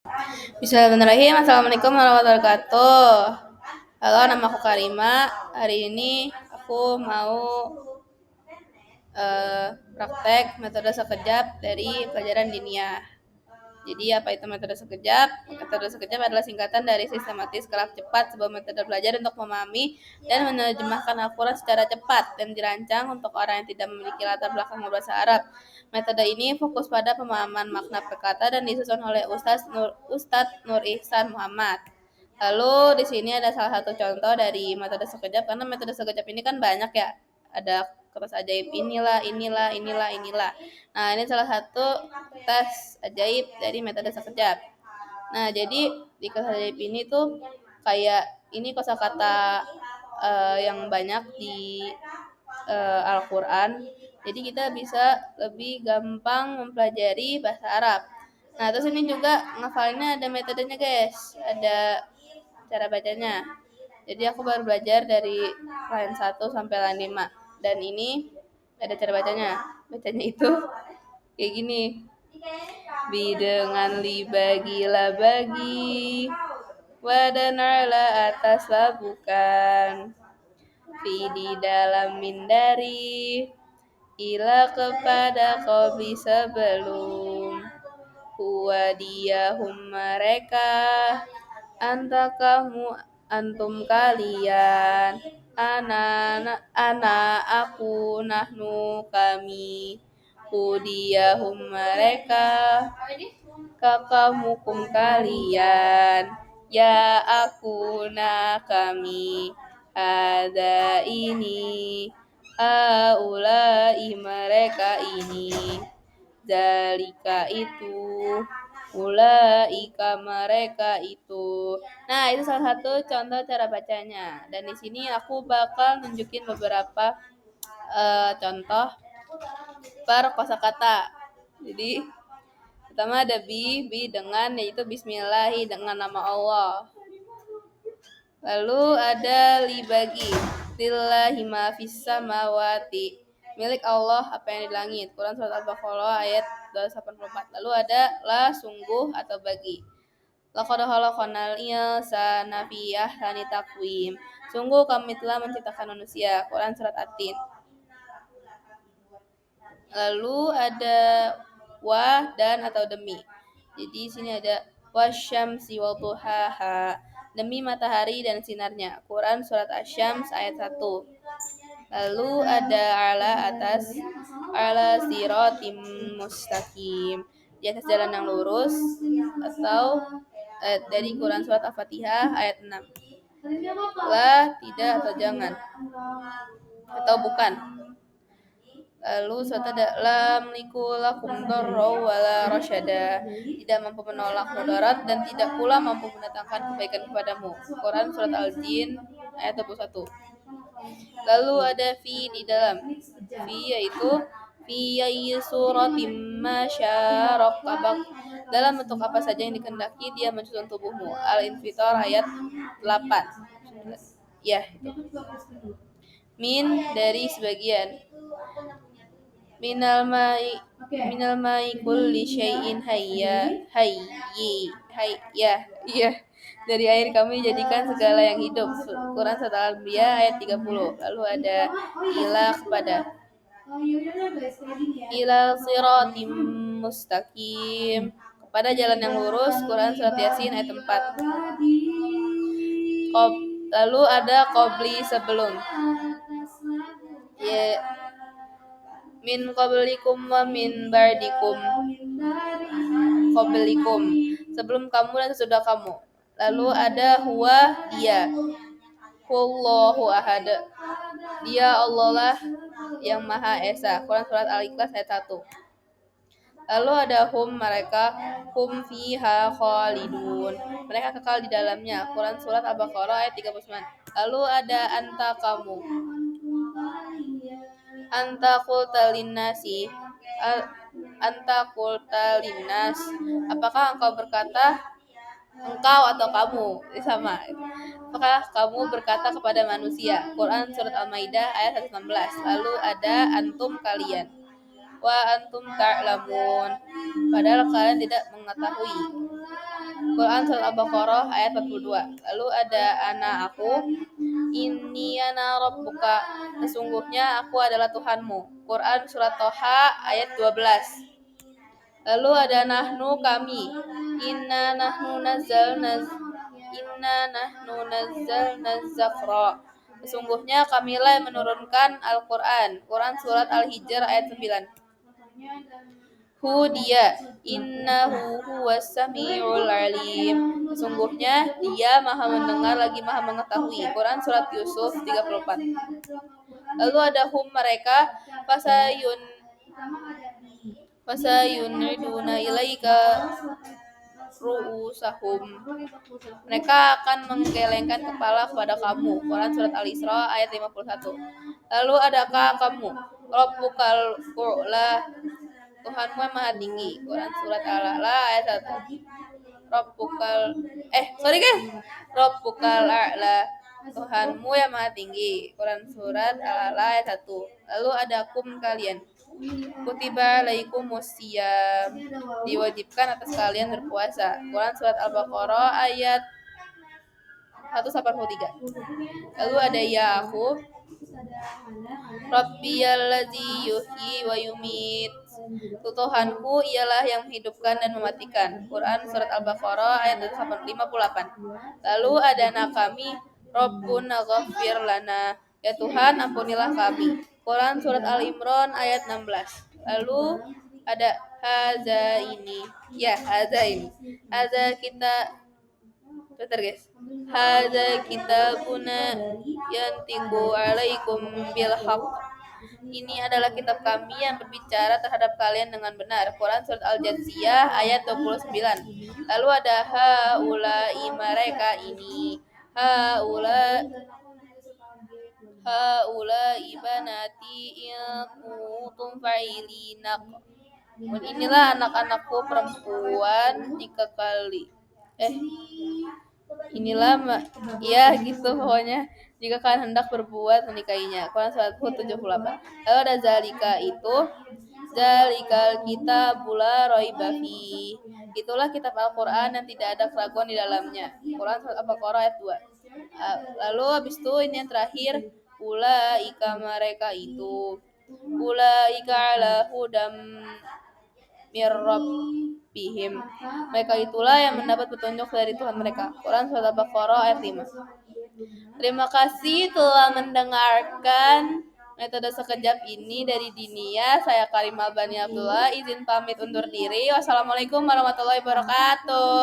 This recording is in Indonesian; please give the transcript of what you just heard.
Bismillahirrahmanirrahim. Assalamualaikum warahmatullahi wabarakatuh. Halo, nama aku Karima. Hari ini aku mau praktek metode sekejap dari pelajaran diniyah. Jadi apa itu metode sekejap? Metode sekejap adalah singkatan dari sistematis gerak cepat, sebuah metode belajar untuk memahami dan menerjemahkan Al-Quran secara cepat dan dirancang untuk orang yang tidak memiliki latar belakang bahasa Arab. Metode ini fokus pada pemahaman makna perkata dan disusun oleh Ustadz Nur Ihsan Muhammad. Lalu di sini ada salah satu contoh dari metode sekejap, karena metode sekejap ini kan banyak ya. Ada kertas ajaib inilah. Nah, ini salah satu tes ajaib dari metode sekejap. Nah, jadi di kertas ajaib ini tuh kayak ini kosakata yang banyak di Al-Quran. Jadi kita bisa lebih gampang mempelajari bahasa Arab. Nah, terus ini juga ngafalinnya ada metodenya, guys. Ada cara bacanya. Jadi aku baru belajar dari line 1 sampai line 5. Dan ini ada cara bacanya. Bacanya itu kayak gini. Bi dengan li bagilah bagi. Wadanarlah ataslah bukan. Fi di dalam min dari. Ila kepada kobi sebelum. Huwa dia mereka. Anta kamu antum kalian. Ana aku nahnu kami. Hudiyahum mereka. Kakamukum kalian. Ya aku kami. Ada ini. Aulai mereka ini. Zalika itu. Ulaika mereka itu. Nah, itu salah satu contoh cara bacanya. Dan di sini aku bakal nunjukin beberapa contoh per kosakata. Jadi pertama ada bi dengan, yaitu bismillahi, dengan nama Allah. Lalu ada li bagi, lillahi ma fis samawati, milik Allah apa yang di langit. Quran surat Al-Baqarah ayat 284. Lalu ada la, sungguh atau bagi. Laqad khalaqnal insana fi ahsani taqwim. Sungguh kami telah menciptakan manusia. Quran surat At-Tin. Lalu ada wa, dan atau demi. Jadi sini ada wasyamsi wa duhaha, demi matahari dan sinarnya. Quran surat Asy-Syams ayat 1. Lalu ada ala, atas, ala siratim mustaqim, di atas jalan yang lurus, atau dari Quran surat Al-Fatihah ayat 6. La, tidak atau jangan, atau bukan. Lalu surat ada lam likulakum darra wala rasyada, tidak mampu menolak mudarat dan tidak pula mampu mendatangkan kebaikan kepadamu. Quran surat Al-Jin ayat 21. Lalu ada fi di dalam. Fi yaitu fi suratim masyarakabak, dalam bentuk apa saja yang dikehendaki dia menyusun tubuhmu. Al-Infitar ayat 8. Ya, itu. Min, dari sebagian. Minal mai kulli syai'in hayya ya, dari air kami jadikan segala yang hidup. Quran surat Al-Anbiya ayat 30. Lalu ada ila, kepada, ila siratim mustaqim, kepada jalan yang lurus. Quran surat Yasin ayat 4. Lalu ada qabli, sebelum. Ya, min qablikum wa min ba'dikum. Qablikum, sebelum kamu dan sesudah kamu. Lalu ada huwa, dia. Wallahu ahad, dia Allah lah yang Maha Esa. Quran surat Al-Ikhlas ayat 1. Lalu ada hum, mereka. Hum fiha khalidun, mereka kekal di dalamnya. Quran surat Al-Baqarah ayat 39. Lalu ada anta, kamu. Anta qulta linnasi, anta qulta linnas, apakah engkau berkata, engkau atau kamu, sama. Apakah kamu berkata kepada manusia. Quran surat Al-Maidah ayat 116. Lalu ada antum, kalian. wa antum ta'lamun, padahal kalian tidak mengetahui. Quran surat Al-Baqarah ayat 42. Lalu ada anak aku, inni ana rabbuka, sesungguhnya aku adalah Tuhanmu. Quran surat Toha ayat 12. Lalu ada nahnu, kami, inna nahnu nazzalna dzikra, sesungguhnya kamilah yang menurunkan Al-Quran. Quran surat Al-Hijr ayat 9. Hu, dia, innahu huwas samiul alim, sesungguhnya dia maha mendengar lagi maha mengetahui. Quran surat Yusuf 34. Lalu ada hum, mereka, fasayuniduna ilaika ru'usahum, mereka akan menggelengkan kepala kepada kamu. Quran surat Al-Isra ayat 51. Lalu adakah kamu, Rabbukal U'la, Tuhanmu yang maha tinggi. Quran surat Al-A'la ayat 1. Rabbukal A'la, Tuhanmu yang maha tinggi. Quran surat Al-A'la ayat 1. Lalu ada kum, kalian, kutiba alaikumusiyam, diwajibkan atas kalian berpuasa. Quran surat Al-Baqarah ayat 183. Lalu ada ya aku, Rabbiyalladzi yuhyi wa yumit, Tuhanku ialah yang menghidupkan dan mematikan. Quran surat Al-Baqarah ayat 158. Lalu ada anak kami, Rabbuna ghafir lana, ya Tuhan ampunilah kami. Quran surat Al-Imran ayat 16. Lalu ada haza ini, haza kita, bentar guys, haza kitabuna yantiqu alaikum bil haqq, ini adalah kitab kami yang berbicara terhadap kalian dengan benar. Quran surat Al-Jathiyah ayat 29. Lalu ada haulai, mereka ini, haula ibanati in kuntum fa'ilinak, inilah anak-anakku perempuan jika ya gitu pokoknya, jika kalian hendak berbuat menikahinya. Quran surat Hud 78. Lalu ada zalika, itu, zalikal kitabul la raiba fi, itulah kitab Al-Quran yang tidak ada keraguan di dalamnya. Quran surat Al-Baqarah ayat 2. Lalu habis itu ini yang terakhir, ulaika, mereka itu, ulaika ala hudam mir rabbihim, mereka itulah yang mendapat petunjuk dari Tuhan mereka. Quran surat Al-Baqarah ayat 5. Terima kasih telah mendengarkan metode sekejap ini dari Dinia. Saya Karimah Bani Abdullah, izin pamit undur diri. Wassalamualaikum warahmatullahi wabarakatuh.